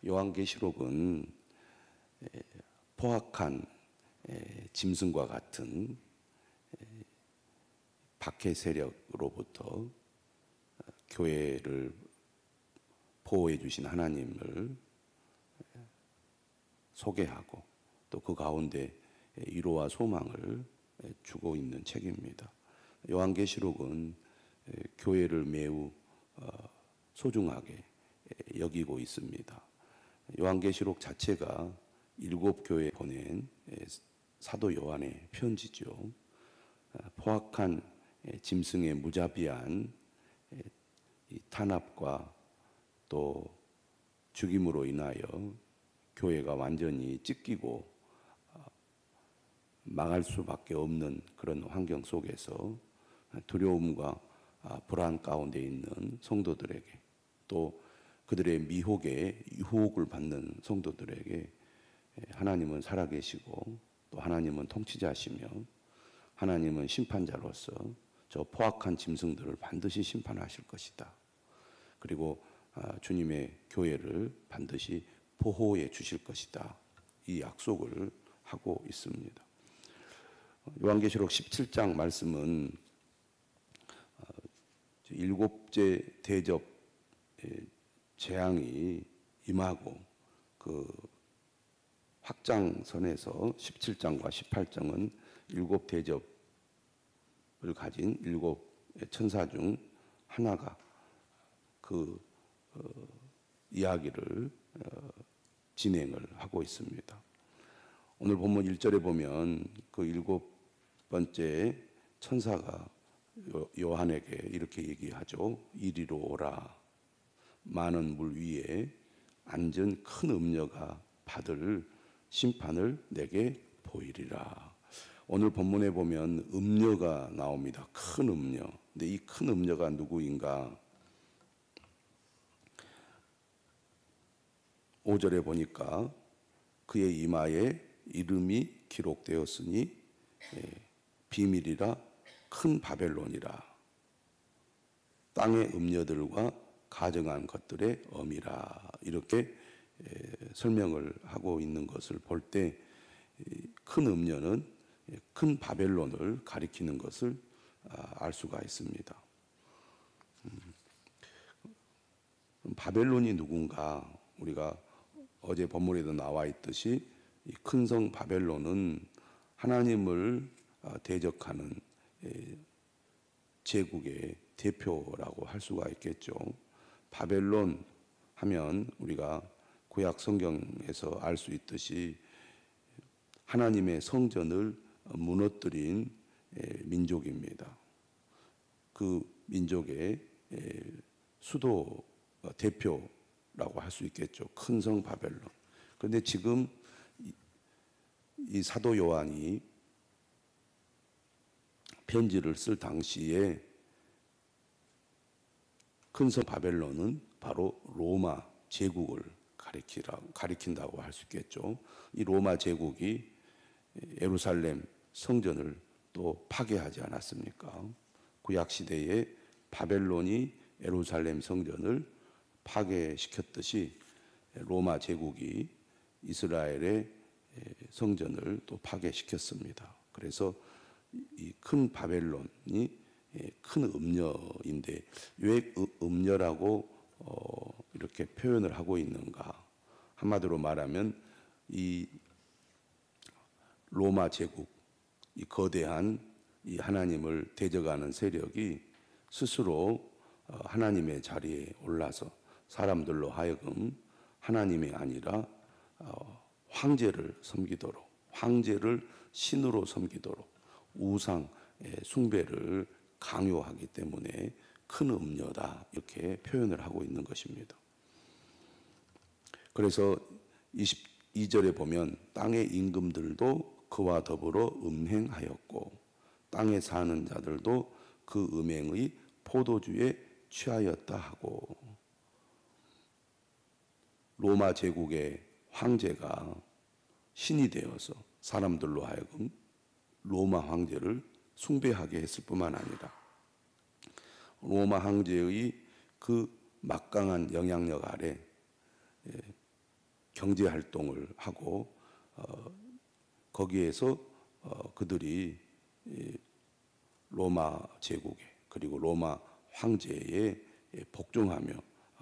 요한계시록은 포악한 짐승과 같은 박해 세력으로부터 교회를 보호해 주신 하나님을 소개하고 또 그 가운데 위로와 소망을 주고 있는 책입니다. 요한계시록은 교회를 매우 소중하게 여기고 있습니다. 요한계시록 자체가 7교회에 보낸 사도 요한의 편지죠. 포악한 짐승의 무자비한 탄압과 또 죽임으로 인하여 교회가 완전히 찢기고 망할 수밖에 없는 그런 환경 속에서 두려움과 불안 가운데 있는 성도들에게 또 그들의 미혹에 유혹을 받는 성도들에게 하나님은 살아계시고 또 하나님은 통치자시며 하나님은 심판자로서 저 포악한 짐승들을 반드시 심판하실 것이다. 그리고 주님의 교회를 반드시 보호해 주실 것이다. 이 약속을 하고 있습니다. 요한계시록 17장 말씀은 일곱째 대접 재앙이 임하고 그 확장선에서 17장과 18장은 일곱 대접을 가진 일곱 천사 중 하나가 그 이야기를 진행을 하고 있습니다. 오늘 본문 1절에 보면 그 일곱 번째 천사가 요한에게 이렇게 얘기하죠. 이리로 오라. 많은 물 위에 앉은 큰 음녀가 받을 심판을 내게 보이리라. 오늘 본문에 보면 음녀가 나옵니다. 큰 음녀. 근데 이 큰 음녀가 누구인가? 5절에 보니까 그의 이마에 이름이 기록되었으니 비밀이라 큰 바벨론이라 땅의 음녀들과 가정한 것들의 엄이라 이렇게 설명을 하고 있는 것을 볼 때 큰 음녀는 큰 바벨론을 가리키는 것을 알 수가 있습니다. 바벨론이 누군가? 우리가 어제 본문에도 나와 있듯이 이 큰 성 바벨론은 하나님을 대적하는 제국의 대표라고 할 수가 있겠죠. 바벨론 하면 우리가 구약 성경에서 알 수 있듯이 하나님의 성전을 무너뜨린 민족입니다. 그 민족의 수도 대표라고 할 수 있겠죠. 큰 성 바벨론. 그런데 지금 이 사도 요한이 편지를 쓸 당시에 큰 성 바벨론은 바로 로마 제국을 가리킨다고 할 수 있겠죠. 이 로마 제국이 예루살렘 성전을 또 파괴하지 않았습니까? 구약 시대에 바벨론이 예루살렘 성전을 파괴시켰듯이 로마 제국이 이스라엘의 성전을 또 파괴시켰습니다. 그래서 이 큰 바벨론이 큰 음녀인데 왜 음녀라고 이렇게 표현을 하고 있는가? 한마디로 말하면 이 로마 제국, 이 거대한 이 하나님을 대적하는 세력이 스스로 하나님의 자리에 올라서 사람들로 하여금 하나님이 아니라 황제를 섬기도록, 황제를 신으로 섬기도록 우상 숭배를 강요하기 때문에 큰 음녀다 이렇게 표현을 하고 있는 것입니다. 그래서 22절에 보면 땅의 임금들도 그와 더불어 음행하였고 땅에 사는 자들도 그 음행의 포도주에 취하였다 하고 로마 제국의 황제가 신이 되어서 사람들로 하여금 로마 황제를 숭배하게 했을 뿐만 아니라 로마 황제의 그 막강한 영향력 아래 경제 활동을 하고 거기에서 그들이 로마 제국에 그리고 로마 황제에 복종하며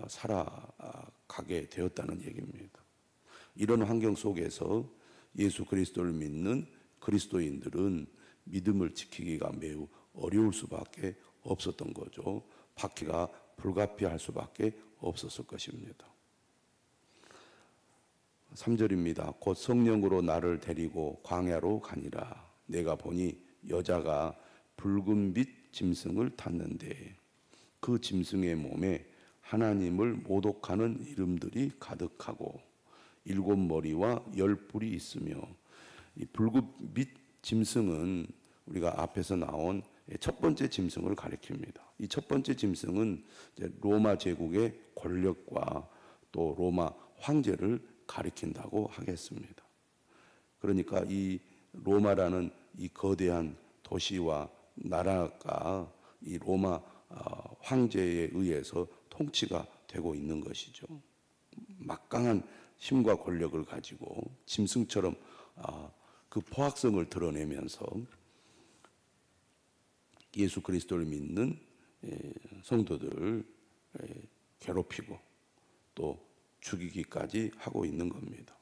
살아가게 되었다는 얘기입니다. 이런 환경 속에서 예수 그리스도를 믿는 그리스도인들은 믿음을 지키기가 매우 어려울 수밖에 없었던 거죠. 박해가 불가피할 수밖에 없었을 것입니다. 3절입니다. 곧 성령으로 나를 데리고 광야로 가니라. 내가 보니 여자가 붉은빛 짐승을 탔는데 그 짐승의 몸에 하나님을 모독하는 이름들이 가득하고 7머리와 10뿔이 있으며, 이 붉은빛 짐승은 우리가 앞에서 나온 첫 번째 짐승을 가리킵니다. 이 첫 번째 짐승은 이제 로마 제국의 권력과 또 로마 황제를 가리킨다고 하겠습니다. 그러니까 이 로마라는 이 거대한 도시와 나라가 이 로마 황제에 의해서 통치가 되고 있는 것이죠. 막강한 힘과 권력을 가지고 짐승처럼 그 포악성을 드러내면서 예수 그리스도를 믿는 성도들을 괴롭히고 또 죽이기까지 하고 있는 겁니다.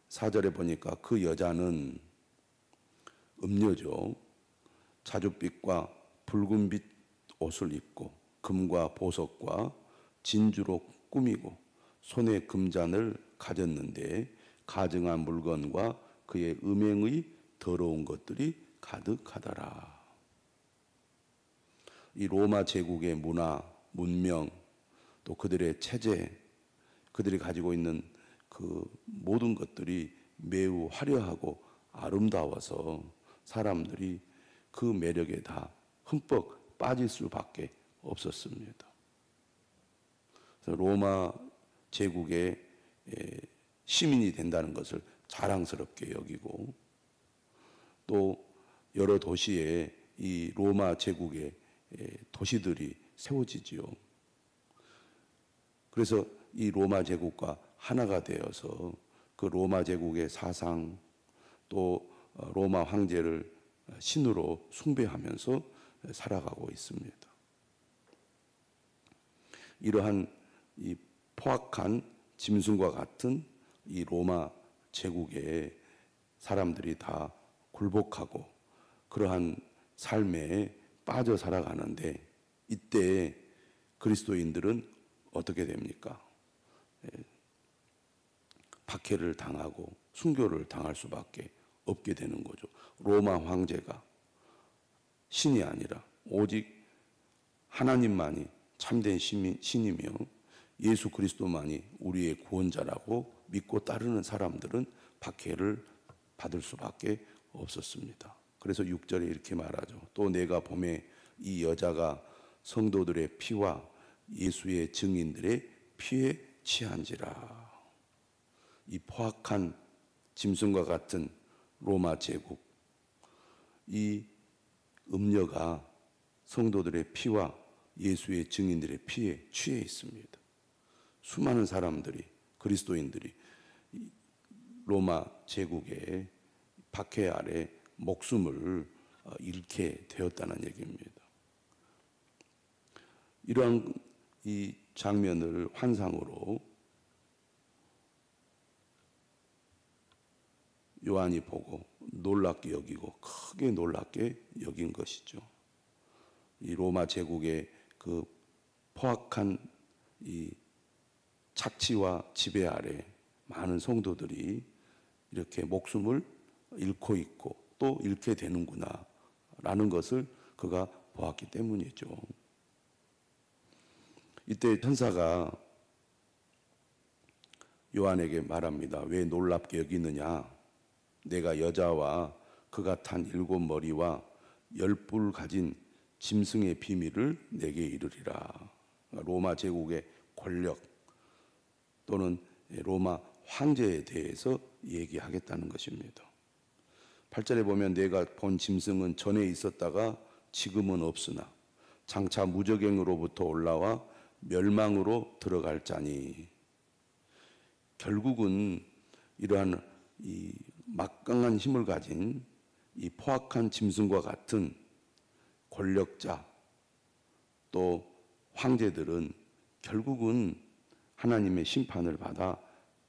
4절에 보니까 그 여자는 음녀죠. 자줏빛과 붉은빛 옷을 입고 금과 보석과 진주로 꾸미고 손에 금잔을 가졌는데 가증한 물건과 그의 음행의 더러운 것들이 가득하더라. 이 로마 제국의 문화, 문명, 또 그들의 체제, 그들이 가지고 있는 그 모든 것들이 매우 화려하고 아름다워서 사람들이 그 매력에 다 흠뻑 빠질 수밖에 없었습니다. 그래서 로마 제국의 시민이 된다는 것을 자랑스럽게 여기고 또 여러 도시에 이 로마 제국의 도시들이 세워지지요. 그래서 이 로마 제국과 하나가 되어서 그 로마 제국의 사상 또 로마 황제를 신으로 숭배하면서 살아가고 있습니다. 이러한 이 포악한 짐승과 같은 이 로마 제국에 사람들이 다 굴복하고 그러한 삶에 빠져 살아가는데 이때 그리스도인들은 어떻게 됩니까? 박해를 당하고 순교를 당할 수밖에 없게 되는 거죠. 로마 황제가 신이 아니라 오직 하나님만이 참된 신이며 예수 그리스도만이 우리의 구원자라고 믿고 따르는 사람들은 박해를 받을 수밖에 없었습니다. 그래서 6절에 이렇게 말하죠. 또 내가 보매 이 여자가 성도들의 피와 예수의 증인들의 피에 취한지라. 이 포악한 짐승과 같은 로마 제국, 이 음녀가 성도들의 피와 예수의 증인들의 피에 취해 있습니다. 수많은 사람들이, 그리스도인들이 로마 제국의 박해 아래 목숨을 잃게 되었다는 얘기입니다. 이러한 이 장면을 환상으로 요한이 보고 놀랍게 여기고 크게 놀랍게 여긴 것이죠. 이 로마 제국의 그 포악한 이 착취와 지배 아래 많은 성도들이 이렇게 목숨을 잃고 있고 또 잃게 되는구나 라는 것을 그가 보았기 때문이죠. 이때 천사가 요한에게 말합니다. 왜 놀랍게 여기느냐? 내가 여자와 그가 탄 7머리와 10뿔 가진 짐승의 비밀을 내게 이르리라. 로마 제국의 권력 또는 로마 황제에 대해서 얘기하겠다는 것입니다. 8절에 보면 내가 본 짐승은 전에 있었다가 지금은 없으나 장차 무적행으로부터 올라와 멸망으로 들어갈 자니, 결국은 이러한 이 막강한 힘을 가진 이 포악한 짐승과 같은 권력자 또 황제들은 결국은 하나님의 심판을 받아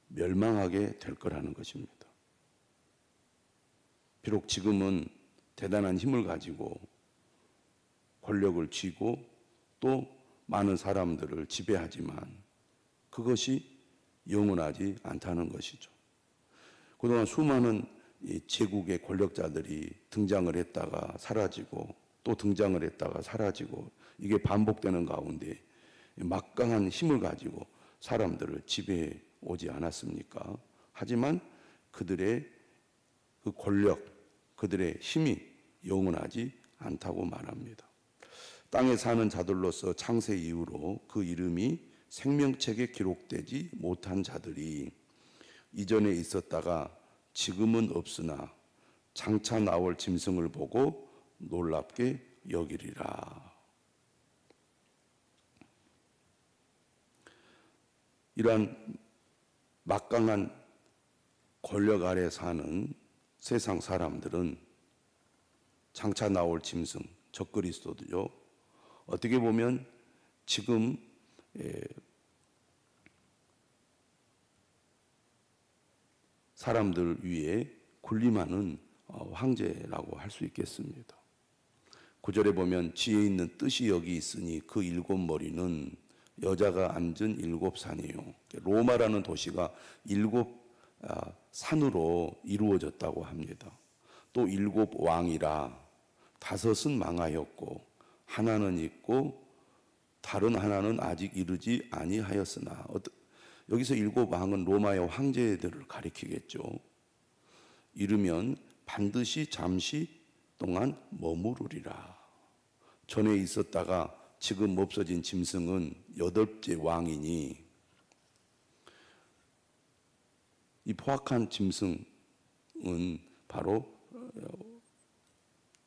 멸망하게 될 거라는 것입니다. 비록 지금은 대단한 힘을 가지고 권력을 쥐고 또 많은 사람들을 지배하지만 그것이 영원하지 않다는 것이죠. 그동안 수많은 이 제국의 권력자들이 등장을 했다가 사라지고 또 등장을 했다가 사라지고 이게 반복되는 가운데 막강한 힘을 가지고 사람들을 지배해 오지 않았습니까? 하지만 그들의 그 권력, 그들의 힘이 영원하지 않다고 말합니다. 땅에 사는 자들로서 창세 이후로 그 이름이 생명책에 기록되지 못한 자들이 이전에 있었다가 지금은 없으나 장차 나올 짐승을 보고 놀랍게 여기리라. 이러한 막강한 권력 아래 사는 세상 사람들은 장차 나올 짐승, 적그리스도도요. 어떻게 보면 지금 사람들 위에 군림하는 황제라고 할 수 있겠습니다. 9절에 보면 지혜 있는 뜻이 여기 있으니 그 7머리는 여자가 앉은 7산이요. 로마라는 도시가 7 산으로 이루어졌다고 합니다. 또 7 왕이라 5은 망하였고 하나는 있고 다른 하나는 아직 이르지 아니하였으나 여기서 7 왕은 로마의 황제들을 가리키겠죠. 이르면 반드시 잠시 동안 머무르리라. 전에 있었다가 지금 없어진 짐승은 8째 왕이니 이 포악한 짐승은 바로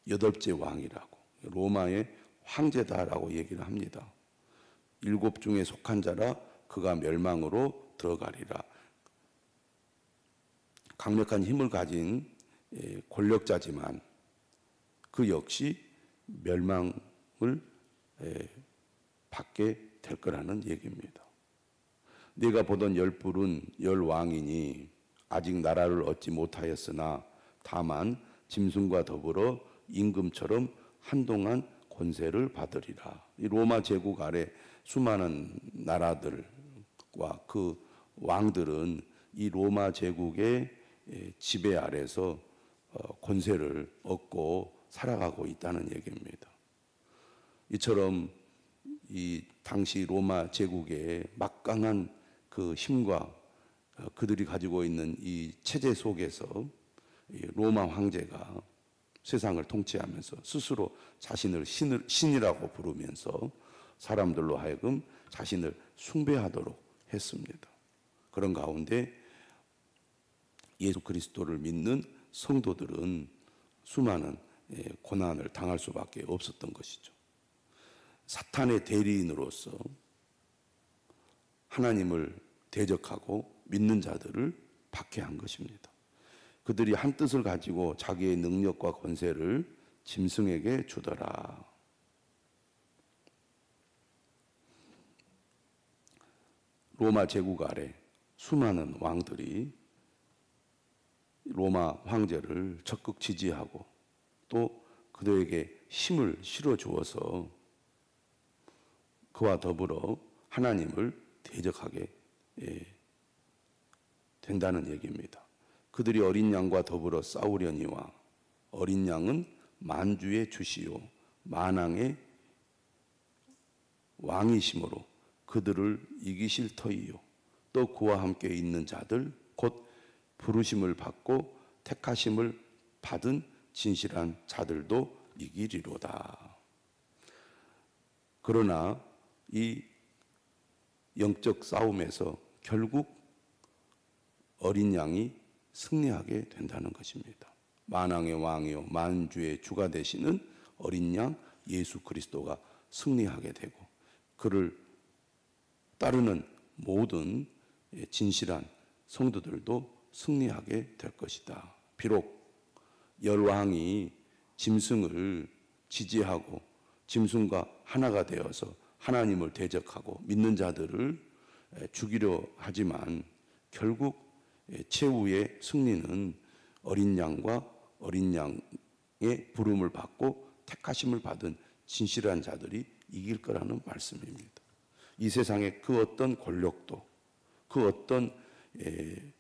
8째 왕이라고 로마의 황제다라고 얘기를 합니다. 7 중에 속한 자라 그가 멸망으로 들어가리라. 강력한 힘을 가진 권력자지만 그 역시 멸망을 받게 될 거라는 얘기입니다. 네가 보던 10뿔은 10왕이니 아직 나라를 얻지 못하였으나 다만 짐승과 더불어 임금처럼 한동안 권세를 받으리라. 이 로마 제국 아래 수많은 나라들과 그 왕들은 이 로마 제국의 지배 아래서 권세를 얻고 살아가고 있다는 얘기입니다. 이처럼 이 당시 로마 제국의 막강한 그 힘과 그들이 가지고 있는 이 체제 속에서 로마 황제가 세상을 통치하면서 스스로 자신을 신이라고 부르면서 사람들로 하여금 자신을 숭배하도록 했습니다. 그런 가운데 예수 그리스도를 믿는 성도들은 수많은 고난을 당할 수밖에 없었던 것이죠. 사탄의 대리인으로서 하나님을 대적하고 믿는 자들을 박해한 것입니다. 그들이 한 뜻을 가지고 자기의 능력과 권세를 짐승에게 주더라. 로마 제국 아래 수많은 왕들이 로마 황제를 적극 지지하고 또 그들에게 힘을 실어 주어서 그와 더불어 하나님을 대적하게 된다는 얘기입니다. 그들이 어린 양과 더불어 싸우려니와 어린 양은 만주의 주시요 만왕의 왕이심으로 그들을 이기실 터이요 또 그와 함께 있는 자들 곧 부르심을 받고 택하심을 받은 진실한 자들도 이기리로다. 그러나 이 영적 싸움에서 결국 어린 양이 승리하게 된다는 것입니다. 만왕의 왕이요 만주의 주가 되시는 어린 양 예수 그리스도가 승리하게 되고 그를 따르는 모든 진실한 성도들도 승리하게 될 것이다. 비록 열왕이 짐승을 지지하고 짐승과 하나가 되어서 하나님을 대적하고 믿는 자들을 죽이려 하지만 결국 최후의 승리는 어린 양과 어린 양의 부름을 받고 택하심을 받은 진실한 자들이 이길 거라는 말씀입니다. 이 세상의 그 어떤 권력도 그 어떤 그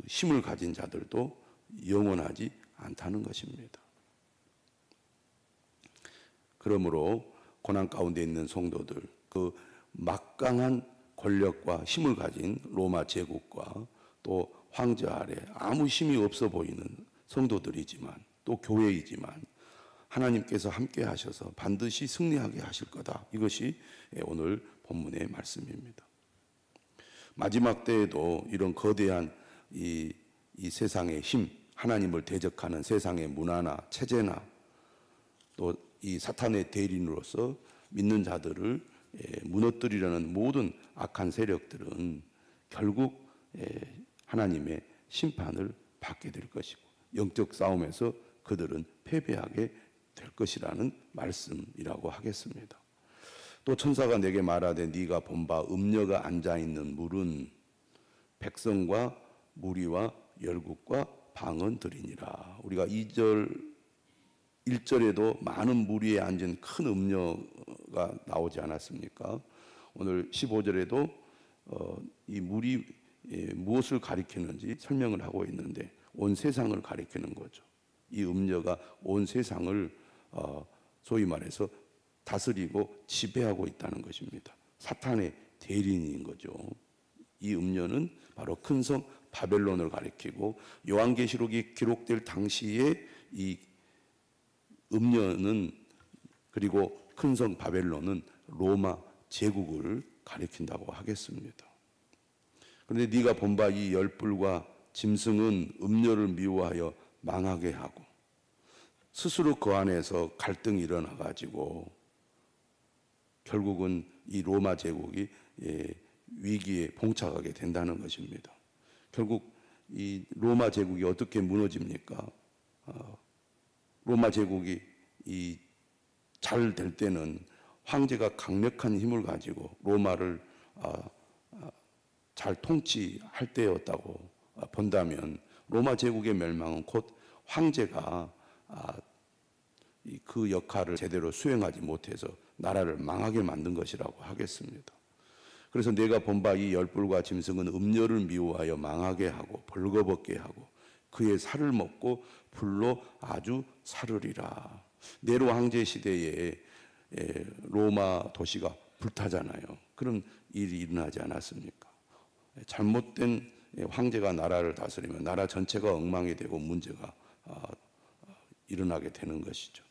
힘을 가진 자들도 영원하지 않다는 것입니다. 그러므로 고난 가운데 있는 성도들, 그 막강한 권력과 힘을 가진 로마 제국과 또 황제 아래 아무 힘이 없어 보이는 성도들이지만 또 교회이지만 하나님께서 함께 하셔서 반드시 승리하게 하실 거다. 이것이 오늘 본문의 말씀입니다. 마지막 때에도 이런 거대한 이 세상의 힘, 하나님을 대적하는 세상의 문화나 체제나 또 이 사탄의 대리인으로서 믿는 자들을 무너뜨리려는 모든 악한 세력들은 결국 하나님의 심판을 받게 될 것이고 영적 싸움에서 그들은 패배하게 될 것이라는 말씀이라고 하겠습니다. 또 천사가 내게 말하되 네가 본 바 음녀가 앉아있는 물은 백성과 무리와 열국과 방언들이니라. 우리가 1절에도 많은 무리에 앉은 큰 음녀가 나오지 않았습니까? 오늘 15절에도 이 무리 무엇을 가리키는지 설명을 하고 있는데 온 세상을 가리키는 거죠. 이 음녀가 온 세상을 소위 말해서 다스리고 지배하고 있다는 것입니다. 사탄의 대리인인 거죠. 이 음녀는 바로 큰 성 바벨론을 가리키고 요한계시록이 기록될 당시에 이 음녀는 그리고 큰 성 바벨론은 로마 제국을 가리킨다고 하겠습니다. 그런데 네가 본 바 이 열불과 짐승은 음녀를 미워하여 망하게 하고 스스로 그 안에서 갈등이 일어나 가지고 결국은 이 로마 제국이 위기에 봉착하게 된다는 것입니다. 결국 이 로마 제국이 어떻게 무너집니까? 로마 제국이 잘 될 때는 황제가 강력한 힘을 가지고 로마를 잘 통치할 때였다고 본다면 로마 제국의 멸망은 곧 황제가 그 역할을 제대로 수행하지 못해서 나라를 망하게 만든 것이라고 하겠습니다. 그래서 내가 본 바 이 열불과 짐승은 음녀를 미워하여 망하게 하고 벌거벗게 하고 그의 살을 먹고 불로 아주 사르리라. 네로 황제 시대에 로마 도시가 불타잖아요. 그런 일이 일어나지 않았습니까? 잘못된 황제가 나라를 다스리면 나라 전체가 엉망이 되고 문제가 일어나게 되는 것이죠.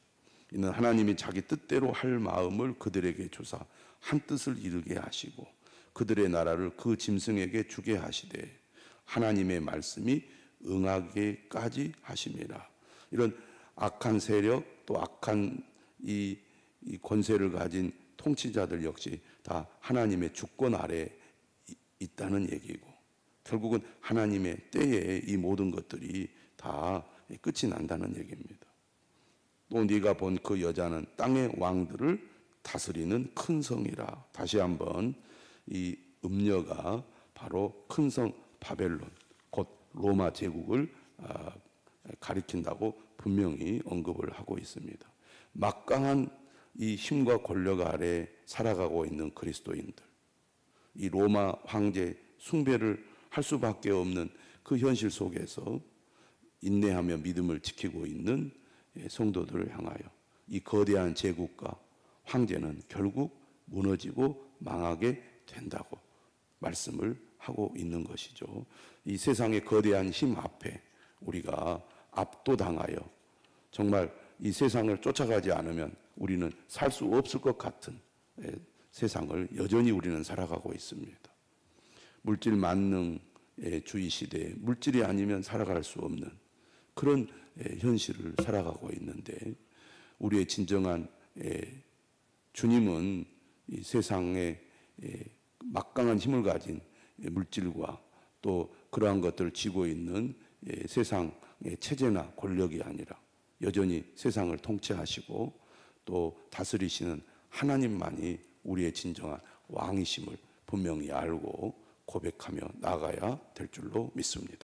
이는 하나님이 자기 뜻대로 할 마음을 그들에게 주사 한 뜻을 이루게 하시고 그들의 나라를 그 짐승에게 주게 하시되 하나님의 말씀이 응하게까지 하심이라. 이런 악한 세력 또 악한 이 권세를 가진 통치자들 역시 다 하나님의 주권 아래 있다는 얘기고 결국은 하나님의 때에 이 모든 것들이 다 끝이 난다는 얘기입니다. 또 네가 본 그 여자는 땅의 왕들을 다스리는 큰 성이라. 다시 한번 이 음녀가 바로 큰 성 바벨론 곧 로마 제국을 가리킨다고 분명히 언급을 하고 있습니다. 막강한 이 힘과 권력 아래 살아가고 있는 그리스도인들, 이 로마 황제 숭배를 할 수밖에 없는 그 현실 속에서 인내하며 믿음을 지키고 있는 성도들을 향하여 이 거대한 제국과 황제는 결국 무너지고 망하게 된다고 말씀을 하고 있는 것이죠. 이 세상의 거대한 힘 앞에 우리가 압도당하여 정말 이 세상을 쫓아가지 않으면 우리는 살 수 없을 것 같은 세상을 여전히 우리는 살아가고 있습니다. 물질 만능의 주의 시대에 물질이 아니면 살아갈 수 없는 그런 현실을 살아가고 있는데 우리의 진정한 주님은 이 세상에 막강한 힘을 가진 물질과 또 그러한 것들을 쥐고 있는 세상의 체제나 권력이 아니라 여전히 세상을 통치하시고 또 다스리시는 하나님만이 우리의 진정한 왕이심을 분명히 알고 고백하며 나아가야 될 줄로 믿습니다.